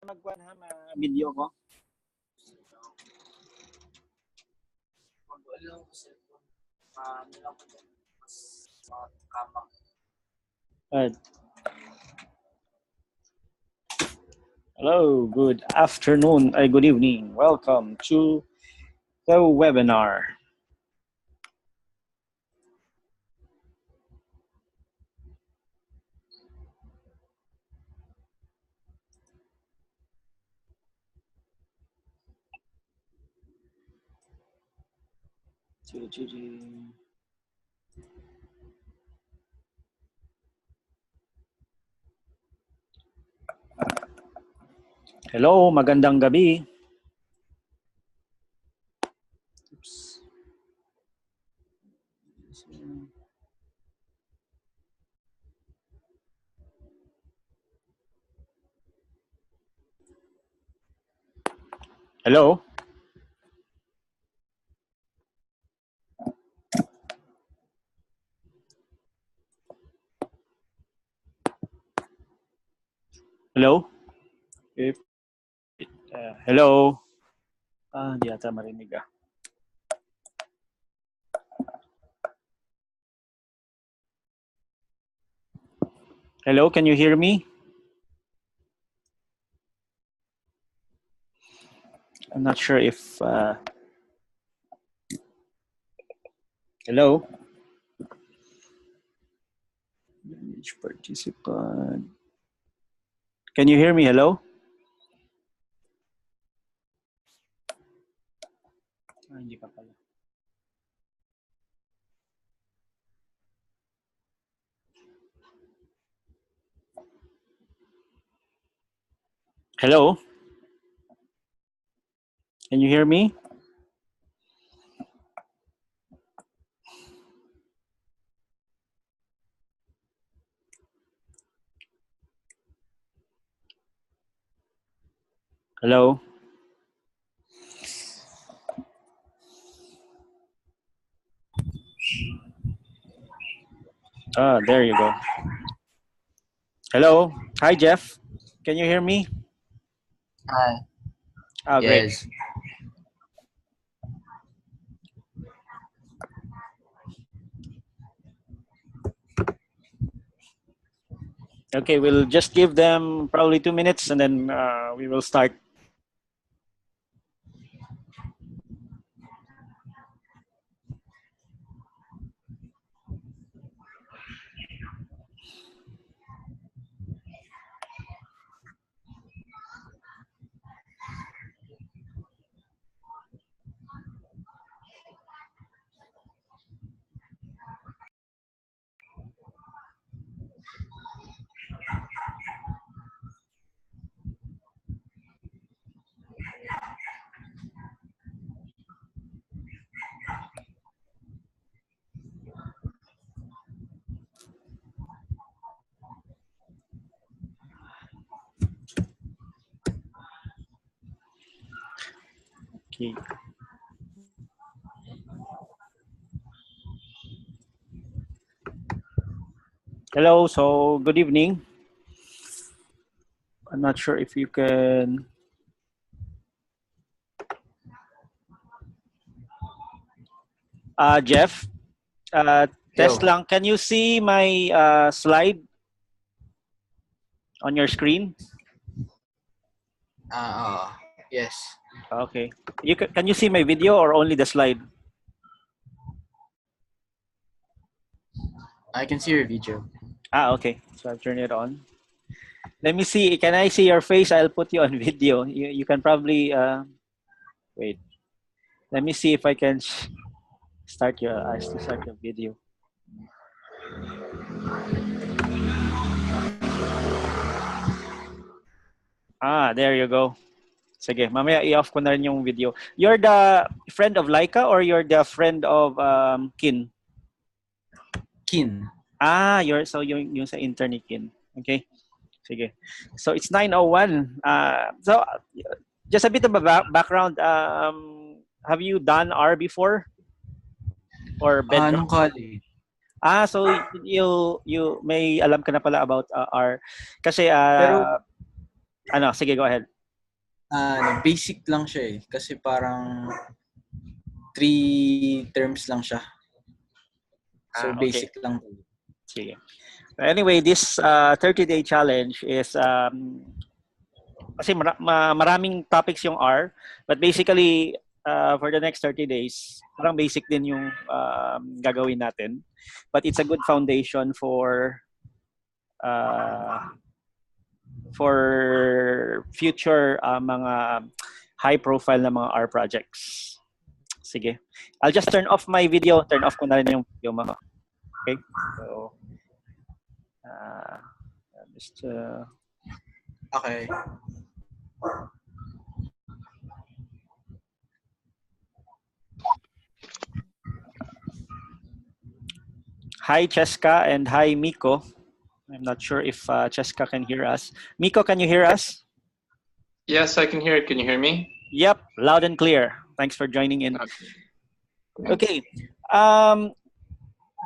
Magkuhan ha, video ko. Good. Hello, good afternoon, good evening. Welcome to the webinar. Hello, magandang gabi. Oops. Hello? Hello? Hello? Di ata marinig ah. Hello, can you hear me? I'm not sure if... Hello? Manage participant. Can you hear me? Hello? Hindi ka pala. Hello? Can you hear me? Hello? There you go. Hello? Hi, Jeff. Can you hear me? Hi. Oh, great. Yes. Okay, we'll just give them probably 2 minutes and then we will start. Okay. Hello, so good evening. I'm not sure if you can... Jeff, test Yo. lang. Can you see my slide on your screen? Yes. Okay. Can you see my video or only the slide? I can see your video. Okay. So I'll turn it on. Let me see. Can I see your face? I'll put you on video. You can probably... wait. Let me see if I can start your video. There you go. Sige, mamaya i-off ko na rin yung video. You're the friend of Laika or you're the friend of Kin? Kin. You're yung sa intern ni Kin. Okay. Sige. So it's 9:01. So just a bit of a background. Have you done R before? Or Bedrock? Nung college. So you may alam ka na pala about R kasi Pero sige, go ahead. Basic lang siya eh. Kasi parang 3 terms lang siya. So Okay. basic lang. Sige. Anyway, this 30-day challenge is kasi maraming topics yung R, but basically for the next 30 days, parang basic din yung gagawin natin. But it's a good foundation for future mga high profile na mga R projects. Sige. I'll just turn off my video. Turn off ko na rin yung video mo. Okay? So, just Okay. hi Cheska and hi Miko. I'm not sure if Cheska can hear us. Miko, can you hear us? Yes, I can hear it. Can you hear me? Yep, loud and clear. Thanks for joining in. Okay.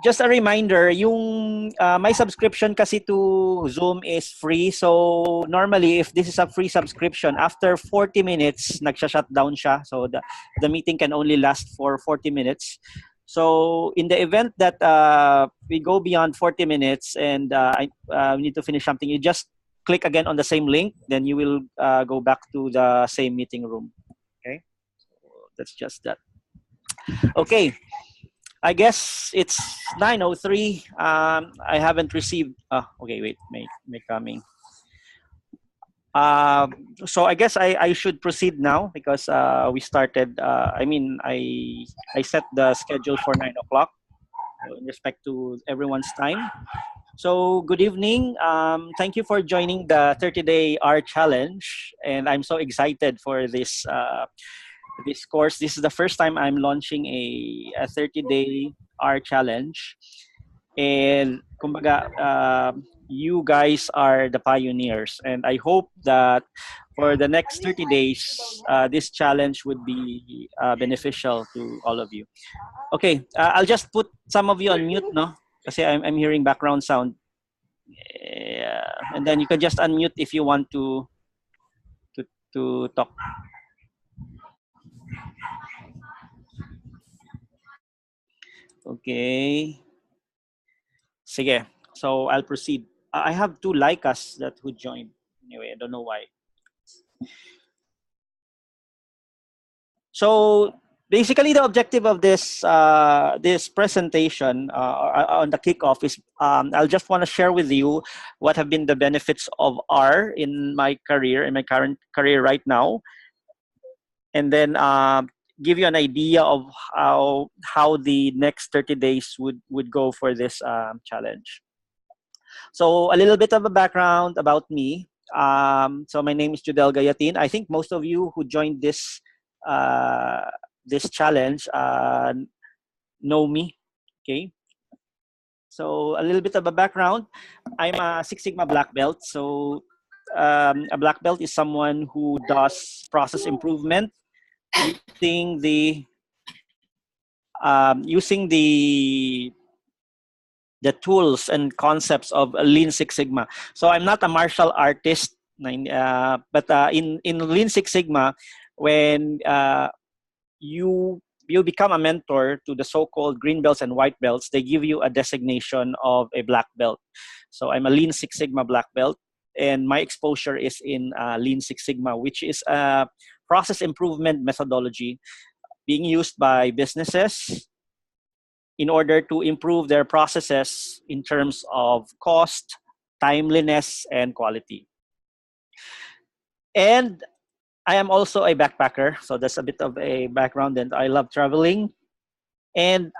Just a reminder, yung my subscription kasi to Zoom is free. So normally, if this is a free subscription, after 40 minutes, nagsha-shutdown siya. So the meeting can only last for 40 minutes. So in the event that we go beyond 40 minutes and we need to finish something, you just click again on the same link, then you will go back to the same meeting room. Okay, so that's just that. Okay, I guess it's 9:03. I haven't received. Okay, wait, may coming. So I guess I should proceed now because we started. I set the schedule for 9 o'clock in respect to everyone's time. So good evening. Thank you for joining the 30-day R challenge, and I'm so excited for this this course. This is the first time I'm launching a 30-day R challenge, and kumbaga, you guys are the pioneers, and I hope that for the next 30 days, this challenge would be beneficial to all of you. Okay, I'll just put some of you on mute, no? Kasi I'm hearing background sound. And then you can just unmute if you want to talk. Okay. Sige. So I'll proceed. I have two like us that who joined. Anyway, I don't know why. So basically, the objective of this this presentation on the kickoff is I'll just want to share with you what have been the benefits of R in my career, in my current career right now, and then give you an idea of how the next 30 days would go for this challenge. So a little bit of a background about me. So my name is Judel Gayatin. I think most of you who joined this this challenge know me. Okay. So a little bit of a background. I'm a Six Sigma black belt. So a black belt is someone who does process improvement using the tools and concepts of Lean Six Sigma. So I'm not a martial artist, but in Lean Six Sigma, when you become a mentor to the so-called green belts and white belts, they give you a designation of a black belt. So I'm a Lean Six Sigma black belt, and my exposure is in Lean Six Sigma, which is a process improvement methodology being used by businesses in order to improve their processes in terms of cost, timeliness, and quality. And I am also a backpacker, so that's a bit of a background, and I love traveling. And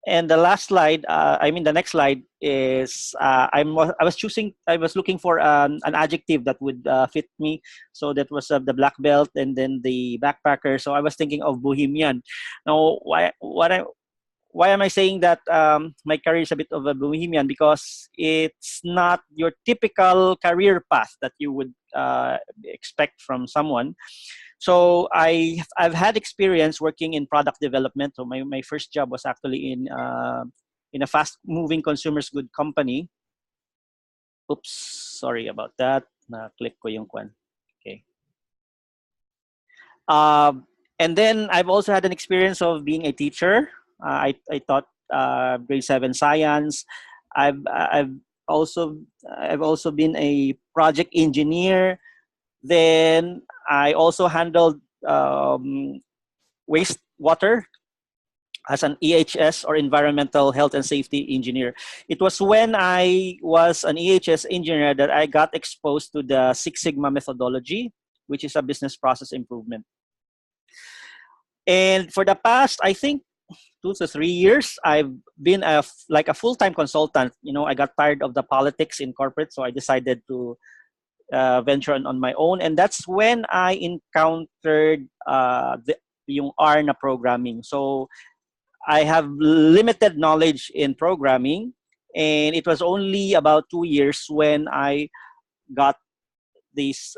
the last slide, the next slide is I was looking for an adjective that would fit me. So that was the black belt and then the backpacker. So I was thinking of bohemian. Now, why am I saying that my career is a bit of a bohemian? Because it's not your typical career path that you would expect from someone. So I've had experience working in product development. So my first job was actually in a fast-moving consumers good company. Oops, sorry about that. Na-click ko yung kwan. Okay. And then I've also had an experience of being a teacher. I taught grade 7 science. I've also I've also been a project engineer. Then I also handled wastewater as an EHS, or environmental health and safety engineer. It was when I was an EHS engineer that I got exposed to the Six Sigma methodology, which is a business process improvement. And for the past, I think, 2 to 3 years, I've been like a full-time consultant. I got tired of the politics in corporate, so I decided to venture on my own. And that's when I encountered yung R na programming. So I have limited knowledge in programming, and it was only about 2 years when I got this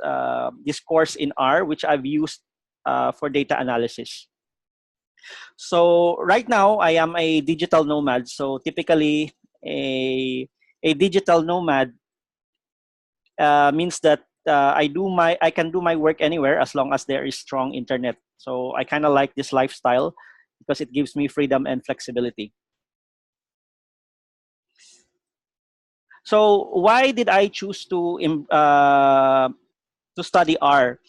course in R, which I've used for data analysis. So right now I am a digital nomad. So typically a digital nomad means that I can do my work anywhere as long as there is strong internet. So I kind of like this lifestyle because it gives me freedom and flexibility. So why did I choose to study R?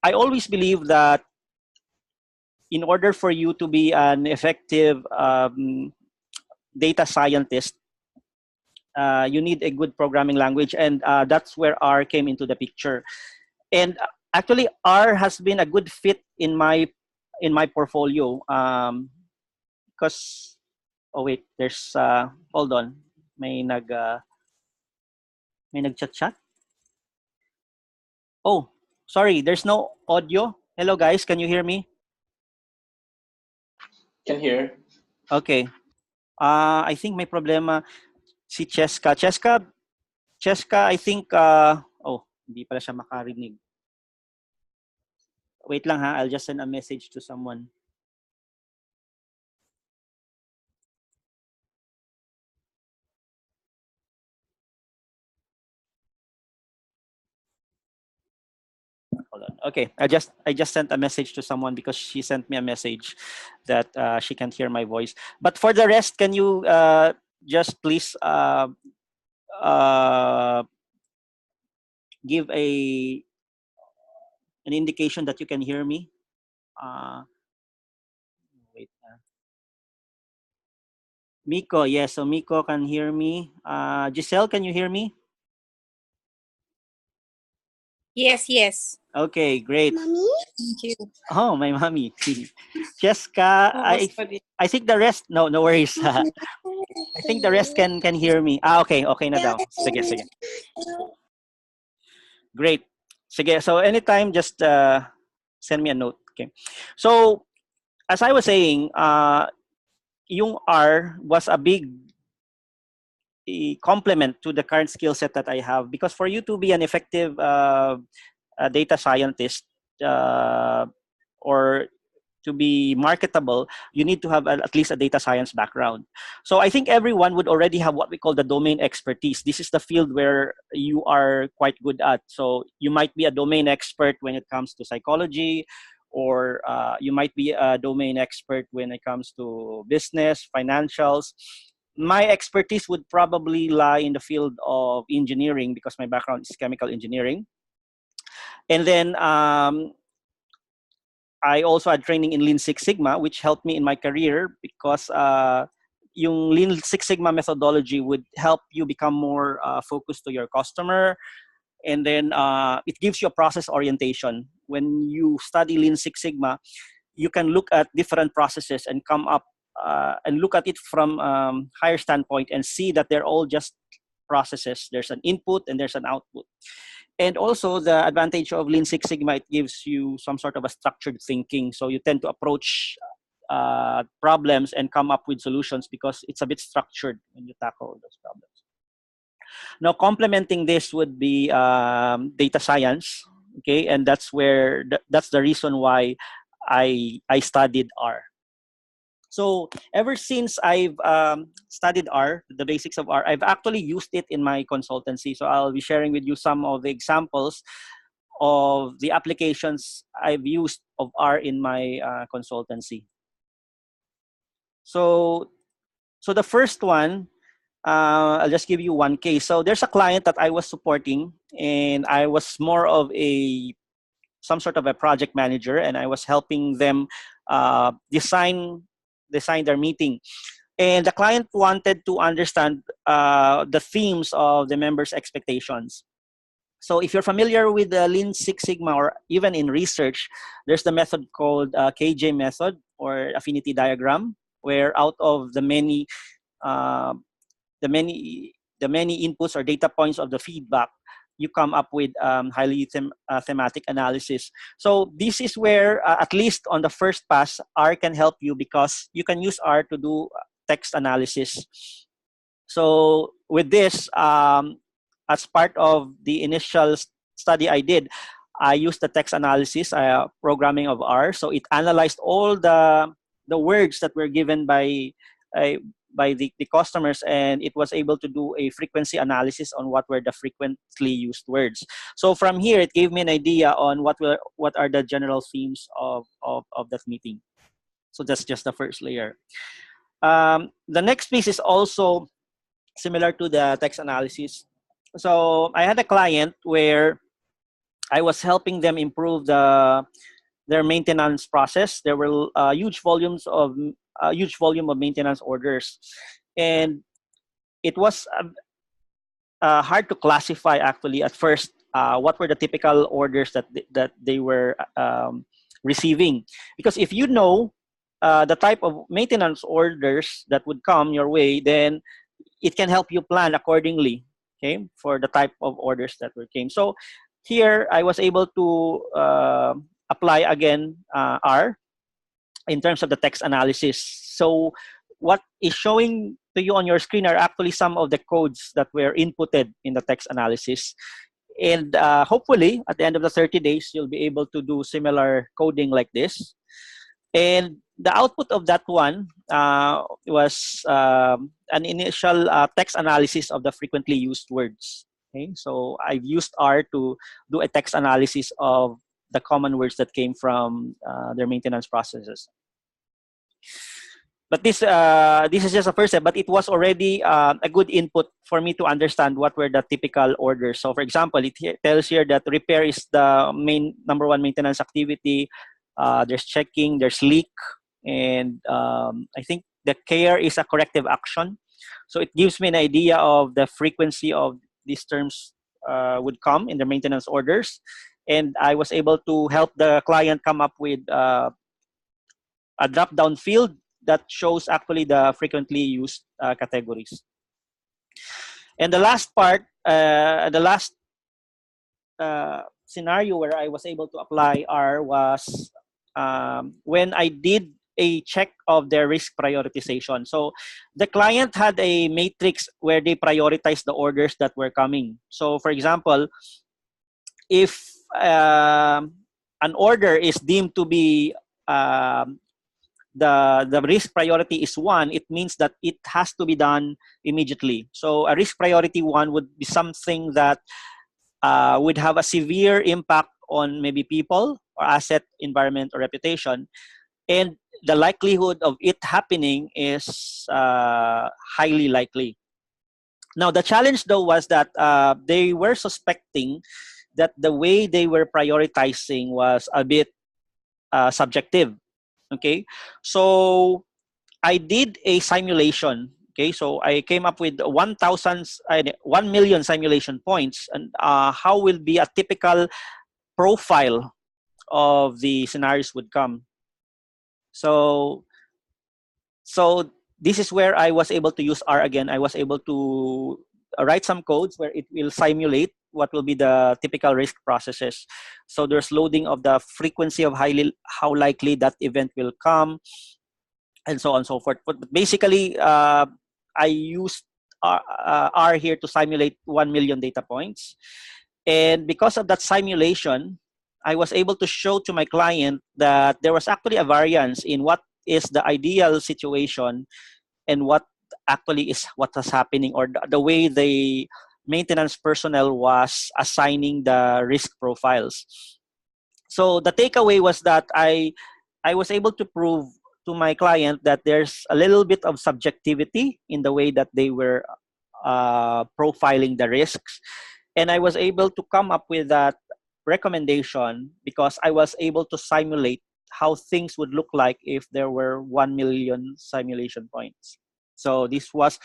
I always believe that in order for you to be an effective data scientist, you need a good programming language, and that's where R came into the picture. And actually, R has been a good fit in my portfolio, because oh wait, there's hold on, may nag-chat. Oh, sorry, there's no audio. Hello guys, can you hear me? Can hear. Okay. I think may problema si Cheska. Cheska, I think, oh, hindi pala siya makarinig. Wait lang ha, I'll just send a message to someone. Hold on. Okay, I just sent a message to someone because she sent me a message that she can't hear my voice. But for the rest, can you just please give an indication that you can hear me? Wait. Miko, yes. So Miko can hear me. Giselle, can you hear me? Yes. Okay, great. Mommy? Thank you. Oh, my mommy. Jessica, I think the rest, no worries. I think the rest can hear me. Okay na daw. Sige. Great. Sige, so anytime, just send me a note. Okay. So, as I was saying, yung R was a big complement to the current skill set that I have, because for you to be an effective data scientist, or to be marketable, you need to have at least a data science background. So I think everyone would already have what we call the domain expertise. This is the field where you are quite good at. So you might be a domain expert when it comes to psychology, or you might be a domain expert when it comes to business, financials. My expertise would probably lie in the field of engineering, because my background is chemical engineering. And then I also had training in Lean Six Sigma, which helped me in my career, because yung Lean Six Sigma methodology would help you become more focused to your customer. And then it gives you a process orientation. When you study Lean Six Sigma, you can look at different processes and come up and look at it from higher standpoint and see that they're all just processes. There's an input and there's an output. And also the advantage of Lean Six Sigma, it gives you some sort of a structured thinking. So you tend to approach problems and come up with solutions because it's a bit structured when you tackle those problems. Now, complementing this would be data science, okay? And that's that's the reason why I studied R. So ever since I've studied R, the basics of R, I've actually used it in my consultancy. So I'll be sharing with you some of the examples of the applications I've used of R in my consultancy. So the first one, I'll just give you one case. So there's a client that I was supporting, and I was more of some sort of a project manager, and I was helping them design their meeting. And the client wanted to understand the themes of the members' expectations. So if you're familiar with the Lean Six Sigma, or even in research, there's the method called KJ method, or affinity diagram, where out of the many uh, the many inputs or data points of the feedback, you come up with highly thematic analysis. So this is where, at least on the first pass, R can help you, because you can use R to do text analysis. So with this, as part of the initial study I did, I used the text analysis programming of R. So it analyzed all the words that were given by the customers, and it was able to do a frequency analysis on what were the frequently used words. So from here, it gave me an idea on what are the general themes of that meeting. So that's just the first layer. The next piece is also similar to the text analysis. So I had a client where I was helping them improve their maintenance process. There were huge volume of maintenance orders, and it was hard to classify actually at first what were the typical orders that they were receiving, because if you know the type of maintenance orders that would come your way, then it can help you plan accordingly, okay, for the type of orders that came. So here I was able to apply again R in terms of the text analysis. So what is showing to you on your screen are actually some of the codes that were inputted in the text analysis. And hopefully at the end of the 30 days, you'll be able to do similar coding like this. And the output of that one was an initial text analysis of the frequently used words. Okay, so I've used R to do a text analysis of the common words that came from their maintenance processes. But this is just a first step, but it was already a good input for me to understand what were the typical orders. So for example, it tells here that repair is the number one maintenance activity. There's checking, there's leak, and I think the care is a corrective action. So it gives me an idea of the frequency of these terms would come in the maintenance orders. And I was able to help the client come up with a drop-down field that shows actually the frequently used categories. And the last part, the last scenario where I was able to apply R was when I did a check of their risk prioritization. So the client had a matrix where they prioritized the orders that were coming. So for example, if an order is deemed to be the risk priority is 1, it means that it has to be done immediately. So a risk priority 1 would be something that would have a severe impact on maybe people or asset, environment, or reputation. And the likelihood of it happening is highly likely. Now, the challenge though was that they were suspecting that the way they were prioritizing was a bit subjective. Okay, so I did a simulation. Okay, so I came up with 1 million simulation points, and how will be a typical profile of the scenarios would come. So this is where I was able to use R again. I was able to write some codes where it will simulate what will be the typical risk processes. So there's loading of the frequency of how likely that event will come, and so on and so forth. But basically, I used R here to simulate 1 million data points. And because of that simulation, I was able to show to my client that there was actually a variance in what is the ideal situation and what actually is what was happening, or the way they maintenance personnel was assigning the risk profiles. So the takeaway was that I was able to prove to my client that there's a little bit of subjectivity in the way that they were profiling the risks. And I was able to come up with that recommendation because I was able to simulate how things would look like if there were 1 million simulation points. So this was,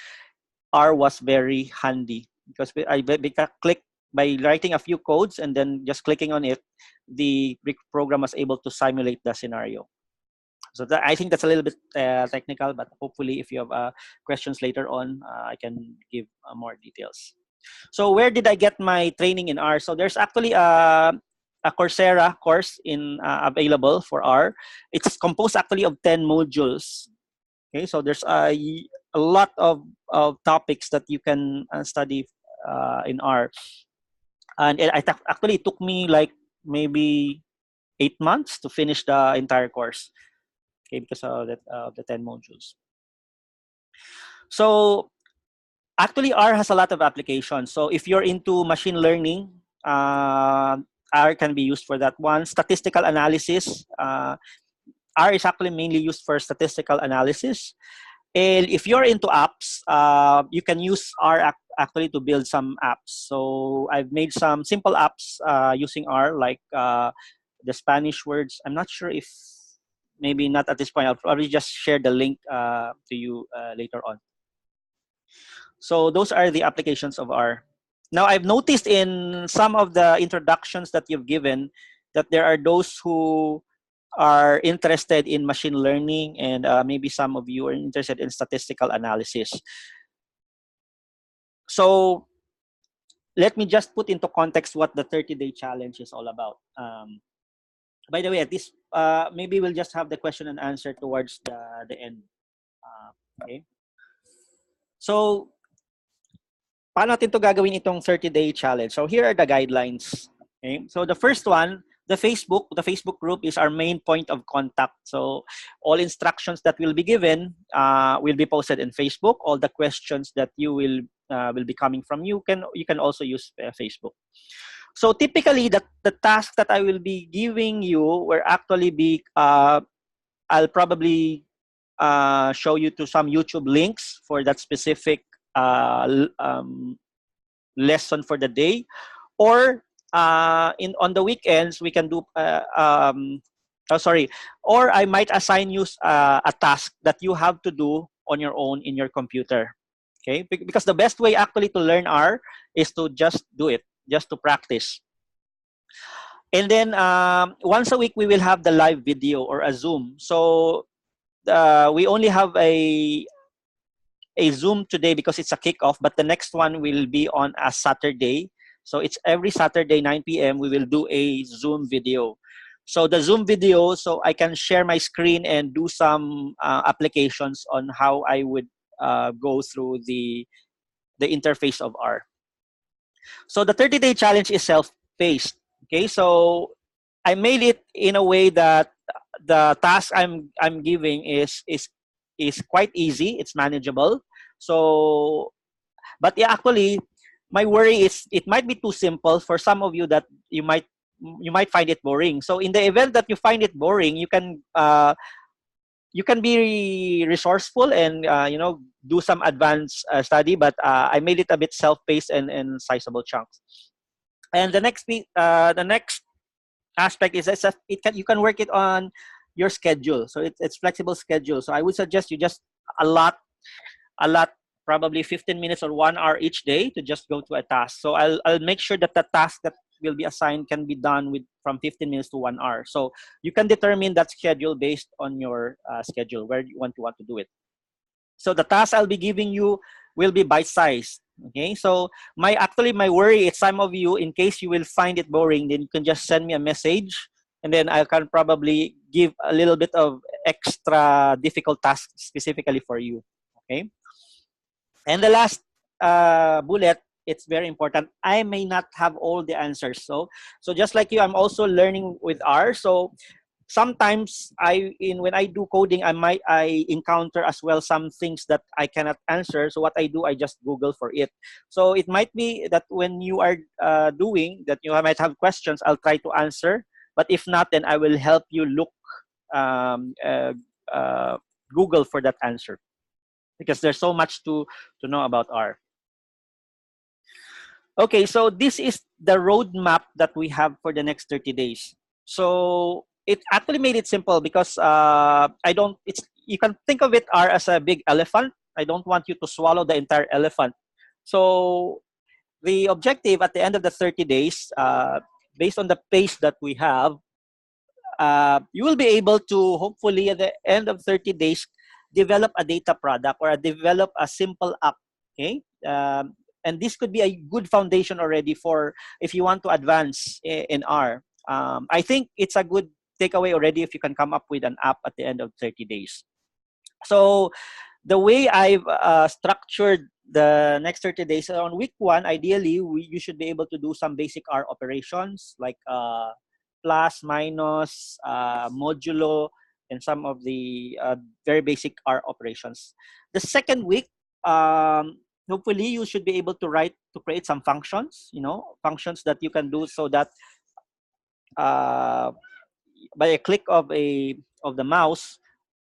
R was very handy because click by writing a few codes and then just clicking on it, the program was able to simulate the scenario. So I think that's a little bit technical, but hopefully if you have questions later on, I can give more details. So where did I get my training in R? So there's actually a Coursera course available for R. It's composed actually of 10 modules. Okay, so there's a lot of topics that you can study in R. And actually it took me like maybe 8 months to finish the entire course. Okay, because of the 10 modules. So actually, R has a lot of applications. So if you're into machine learning, R can be used for that one. Statistical analysis, R is actually mainly used for statistical analysis. And if you're into apps, you can use R actually to build some apps. So I've made some simple apps using R, like the Spanish words. I'm not sure if, maybe not at this point. I'll probably just share the link to you later on. So those are the applications of R. Now, I've noticed in some of the introductions that you've given that there are those who are interested in machine learning, and maybe some of you are interested in statistical analysis. So let me just put into context what the 30-day challenge is all about. By the way, at this, maybe we'll just have the question and answer towards the end. Okay. So, paano natin to gagawin itong 30-day challenge? So here are the guidelines. Okay. So the first one, the Facebook group is our main point of contact. So all instructions that will be given will be posted in Facebook. All the questions that you will be coming from you can also use Facebook. So typically, the task that I will be giving you will actually be, I'll probably show you to some YouTube links for that specific lesson for the day, or on the weekends we can do. Or I might assign you a task that you have to do on your own in your computer. Okay, because the best way actually to learn R is to just do it, just to practice. And then once a week we will have the live video or a Zoom. So we only have a Zoom today because it's a kickoff, but the next one will be on a Saturday. So it's every Saturday 9 p.m. we will do a Zoom video. So the Zoom video, so I can share my screen and do some applications on how I would go through the interface of R. So the 30-day challenge is self-paced. Okay, so I made it in a way that the task I'm giving is quite easy. It's manageable. So, but yeah, actually, my worry is it might be too simple for some of you that you might find it boring. So in the event that you find it boring, you can be resourceful and do some advanced study. But I made it a bit self-paced and sizable chunks. And the next aspect is that you can work it on your schedule. So it's flexible schedule. So I would suggest you just allot probably 15 minutes or 1 hour each day to just go to a task. So I'll make sure that the task that will be assigned can be done from 15 minutes to 1 hour. So you can determine that schedule based on your schedule, where you want to do it. So the task I'll be giving you will be bite-sized. Okay, so my worry is some of you, in case you will find it boring, then you can just send me a message, and then I can probably give a little bit of extra difficult tasks specifically for you. Okay, and the last bullet, it's very important. I may not have all the answers. So just like you, I'm also learning with R. So sometimes when I do coding, I encounter as well some things that I cannot answer. So what I do, I just Google for it. So it might be that when you are doing that, you might have questions. I'll try to answer, but if not, then I will help you look um, uh, Google for that answer, because there's so much to know about R. Okay, so this is the roadmap that we have for the next 30 days. So it actually made it simple because you can think of it R as a big elephant. I don't want you to swallow the entire elephant. So the objective at the end of the 30 days, based on the pace that we have, you will be able to hopefully at the end of 30 days develop a data product or develop a simple app. Okay, and this could be a good foundation already for if you want to advance in R. I think it's a good takeaway already if you can come up with an app at the end of 30 days. So the way I've structured the next 30 days, on week 1, ideally, you should be able to do some basic R operations like plus, minus, modulo, and some of the very basic R operations. The second week, hopefully you should be able to create some functions, functions that you can do so that by a click of the mouse,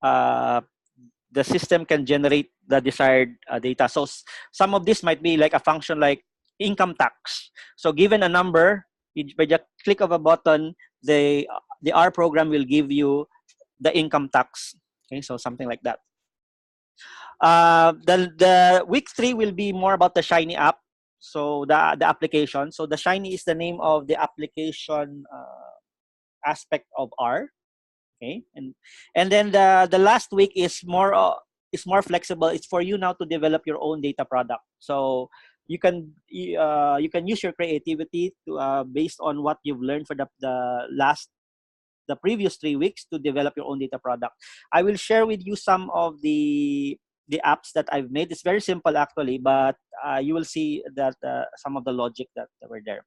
the system can generate the desired data. So some of this might be like a function like income tax. So given a number, by the click of a button, the R program will give you the income tax. Okay, so something like that. The week 3 will be more about the Shiny app. So the application. So the Shiny is the name of the application aspect of R. Okay, and then the last week is more flexible. It's for you now to develop your own data product. So you can use your creativity to based on what you've learned for the previous 3 weeks to develop your own data product. I will share with you some of the apps that I've made. It's very simple actually, but you will see that some of the logic that were there.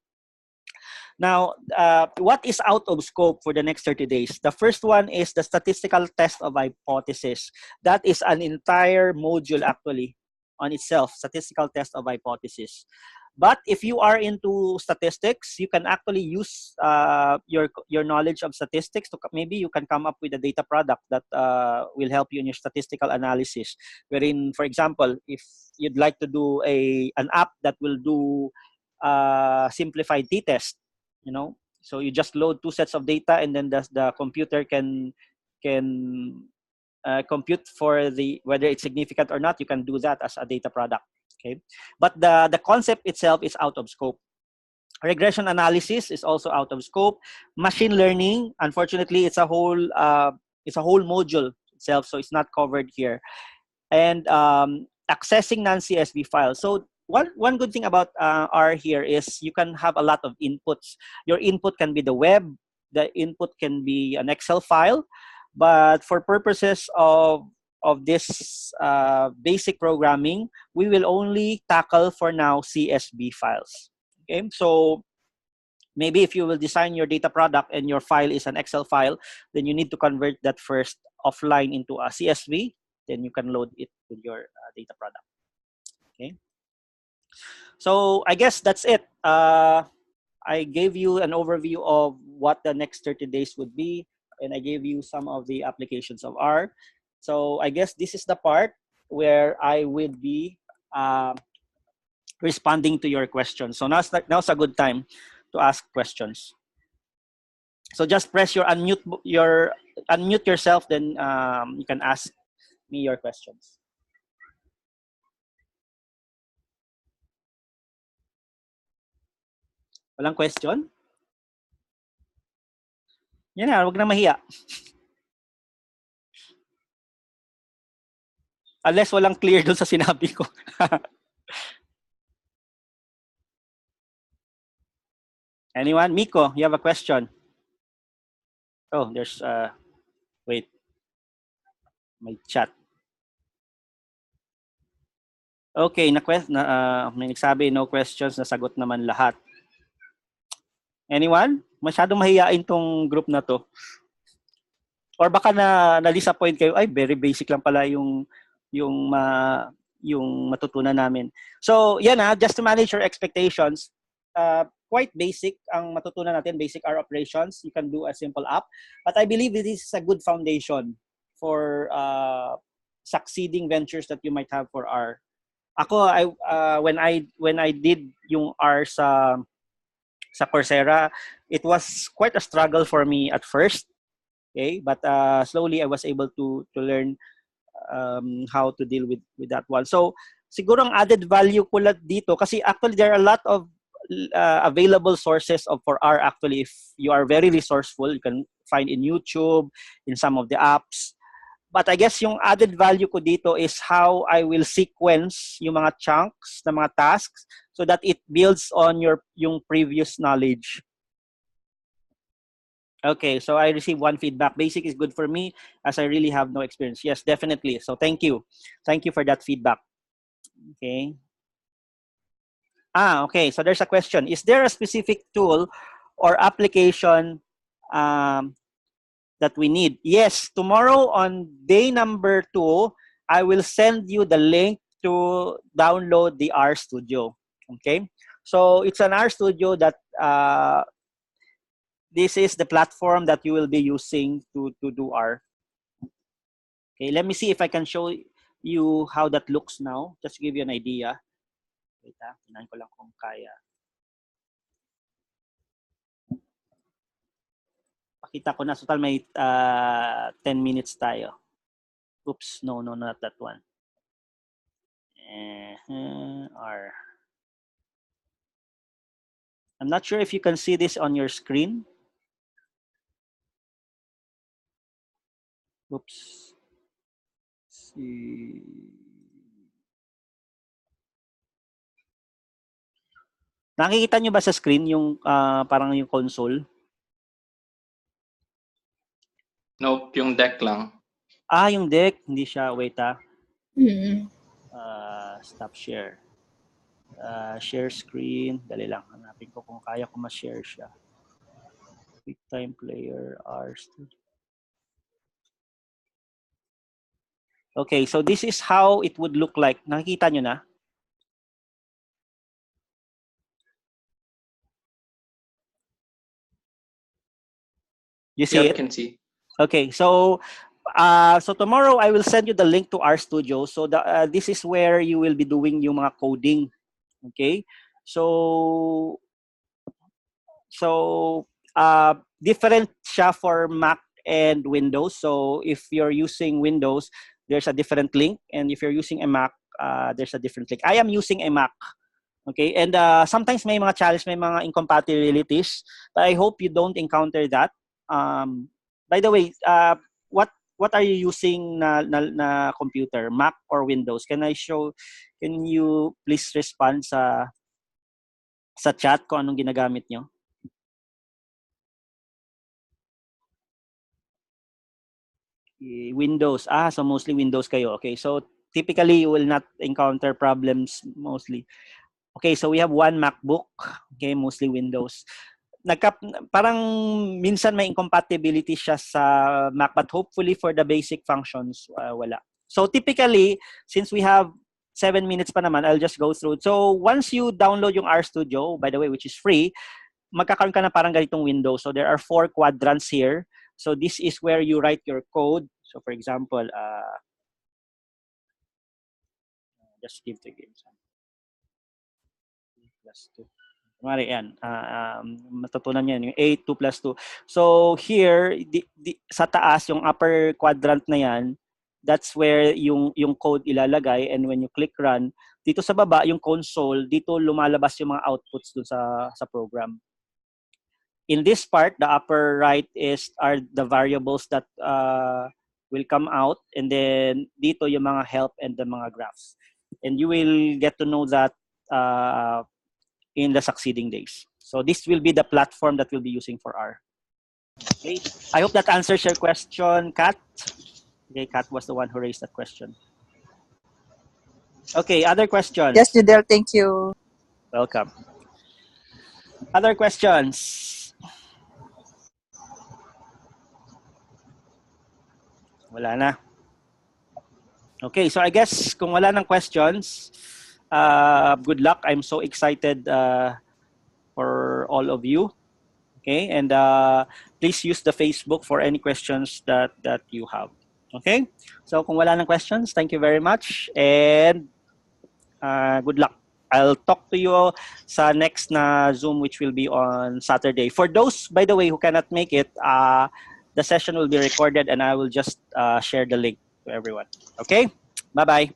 Now, what is out of scope for the next 30 days? The first one is the statistical test of hypothesis. That is an entire module actually on itself, statistical test of hypothesis. But if you are into statistics, you can actually use your knowledge of statistics to maybe you can come up with a data product that will help you in your statistical analysis. Wherein, for example, if you'd like to do an app that will do simplified t-test, so you just load 2 sets of data and then the computer can compute for whether it's significant or not. You can do that as a data product. Okay, but the concept itself is out of scope. Regression analysis is also out of scope. Machine learning, unfortunately, it's a whole module itself, so it's not covered here. And accessing non-CSV files. So one good thing about R here is you can have a lot of inputs. Your input can be the web. The input can be an Excel file. But for purposes of this basic programming, we will only tackle for now CSV files. Okay, so maybe if you will design your data product and your file is an Excel file, then you need to convert that first offline into a CSV. Then you can load it with your data product. Okay. So I guess that's it. I gave you an overview of what the next 30 days would be, and I gave you some of the applications of R. So I guess this is the part where I would be responding to your questions. So now's a good time to ask questions. So just press your unmute yourself, then you can ask me your questions. Walang question? Yan na, huwag na mahiya. Unless walang clear dun sa sinabi ko. Anyone? Miko, you have a question? Oh, there's wait. My chat. Okay, may nagsabi no questions, nasagot naman lahat. Anyone? Masyadong mahihain tong group na to. Or baka na-disappoint kayo, ay very basic lang pala yung matutunan namin. So, yan just to manage your expectations, quite basic ang matutunan natin, basic R operations. You can do a simple app. But I believe this is a good foundation for succeeding ventures that you might have for R. Ako, when I did yung R sa Coursera, it was quite a struggle for me at first. Okay, but slowly I was able to learn how to deal with that one. So siguro ang added value ko lang dito kasi actually there are a lot of available sources for R actually. If you are very resourceful, you can find in YouTube, in some of the apps. But I guess yung added value ko dito is how I will sequence yung mga chunks na mga tasks so that it builds on yung previous knowledge. Okay, so I received one feedback. Basic is good for me as I really have no experience. Yes, definitely. So thank you. Thank you for that feedback. Okay. Okay. So there's a question. Is there a specific tool or application that we need? Yes, tomorrow on day number 2, I will send you the link to download the R Studio. Okay. So it's an R Studio that this is the platform that you will be using to do R. Okay, let me see if I can show you how that looks now, just to give you an idea. Wait, tingnan ko lang kung kaya. Pakita ko na, so tal may 10 minutes tayo. Oops, no, not that one. R. I'm not sure if you can see this on your screen. Oops. See. Nakikita nyo ba sa screen yung parang yung console? Nope, yung deck lang. Yung deck, hindi siya. Wait stop share. Share screen. Dali lang. Hanapin ko kung kaya ko ma-share siya. QuickTime Player, R Studio. Okay, so this is how it would look like. Nakikita nyo na? You see it? Yep, can see. Okay, so tomorrow I will send you the link to R Studio. So this is where you will be doing yung mga coding. Okay, so different siya for Mac and Windows. So if you're using Windows, there's a different link, and if you're using a Mac, there's a different link. I am using a Mac. Okay, and sometimes may mga challenge, may mga incompatibilities, but I hope you don't encounter that. By the way, what are you using na computer, Mac or Windows? Can you please respond sa chat kung anong ginagamit nyo? Windows. So mostly Windows kayo. Okay, so typically you will not encounter problems mostly. Okay, so we have one MacBook. Okay, mostly Windows. Parang minsan may incompatibility siya sa Mac, but hopefully for the basic functions, wala. So typically, since we have 7 minutes pa naman, I'll just go through. So once you download yung R Studio, by the way, which is free, magkakaroon ka na parang ganitong window. So there are 4 quadrants here. So this is where you write your code. So for example, just give the game some. Plus 2. Kumari yan, matutunan yan, yung 8, 2 plus 2. So here, sa taas, yung upper quadrant na yan, that's where yung code ilalagay, and when you click run, dito sa baba, yung console, dito lumalabas yung mga outputs dun sa program. In this part, the upper right are the variables that will come out, and then dito yung mga help and the mga graphs. And you will get to know that in the succeeding days. So this will be the platform that we'll be using for R. Okay. I hope that answers your question, Kat. Okay, Kat was the one who raised that question. Okay, other questions? Yes, Judel, thank you. Welcome. Other questions? Wala na. Okay, so I guess kung wala ng questions, good luck. I'm so excited for all of you. Okay, and please use the Facebook for any questions that you have. Okay, so kung wala ng questions, thank you very much and good luck. I'll talk to you sa next na Zoom, which will be on Saturday. For those, by the way, who cannot make it, the session will be recorded and I will just share the link to everyone. Okay, bye-bye.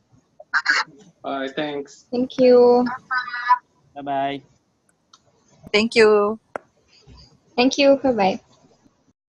Thanks. Thank you. Bye-bye. Thank you. Thank you. Bye-bye.